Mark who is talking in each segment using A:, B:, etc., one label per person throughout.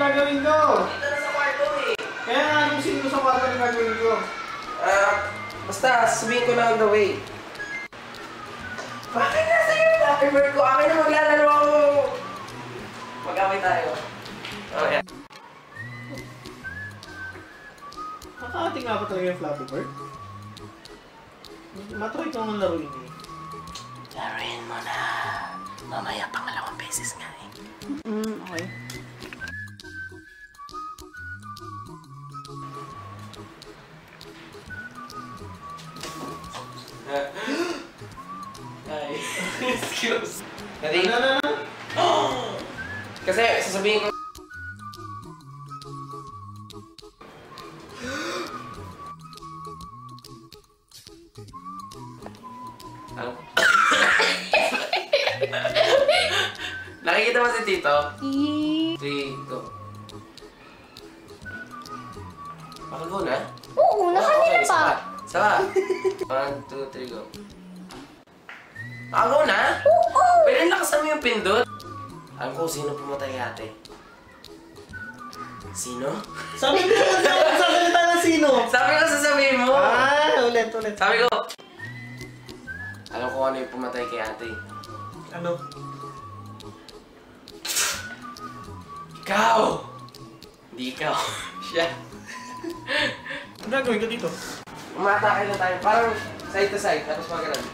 A: gagawin ko?
B: Dito na sa kwarto eh.
A: Kaya nga, anong sino sa kwarto na gagawin ko?
B: Basta, sabihin ko na on the way. Bakit nasa iyo yung Flappy Bird ko? Akin na maglalaro ako. Mag-away tayo. Okay.
A: Nakakating nga pa talaga yung Flappy Bird. Matry ko naman laruin eh.
B: Laruin mo na. Mamaya pangalawang beses nga eh.
A: Okay.
B: Ay, excuse. Ready?
A: No.
B: Kasi sasabihin ko. Ano? Nakikita mo si Tito? 3, 2. Makago na?
C: Oo, nakanina pa.
B: Saba. 1, 2, 3, go. Makago na?
C: Oo.
B: Pwede lakasan mo yung pindot? Alam ko sino pumatay kay ate. Sino?
A: Sabi mo naman sa salita na sino?
B: Sabi ko sasabihin mo!
A: Ulit.
B: Sabi ko, alam ko ano yung pumatay kay ate.
A: Ano?
B: Ikaw! Hindi ikaw. Siya.
A: Ano gagawin ko dito?
B: Umatake na tayo. Parang side to side. Tapos magalan.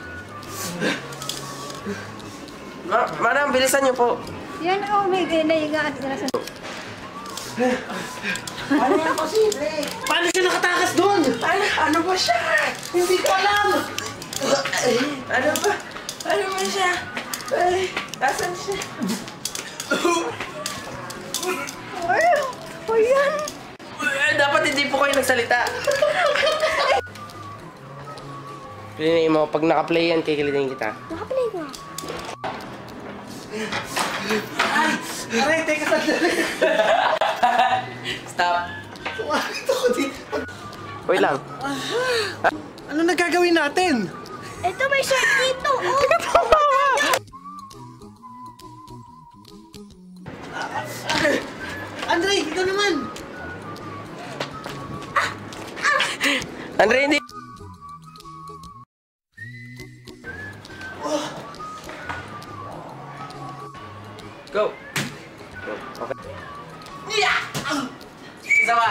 B: Madam, bilisan niyo po.
C: Yan, oh my God, naigaan sila sa...
B: Ano yan posible?
A: Paano siya nakatakas doon?
B: Ano ba siya?
A: Hindi ko alam!
B: Ano ba? Ano ba siya? Ay, asan siya?
C: Ay, o yan!
B: Dapat hindi po kayo nagsalita. Piliin mo, pag naka-play yan, kikilitin kita.
C: Nakaplay ko.
A: Aray, teka sandali.
B: Stop.
A: Sumakit ako dito.
B: Wait lang.
A: Ano nagagawin natin?
C: Ito, may shirt dito. Oh!
A: Andre, ito naman.
B: Andre, hindi. Go. Okay. Yeah! Isa pa.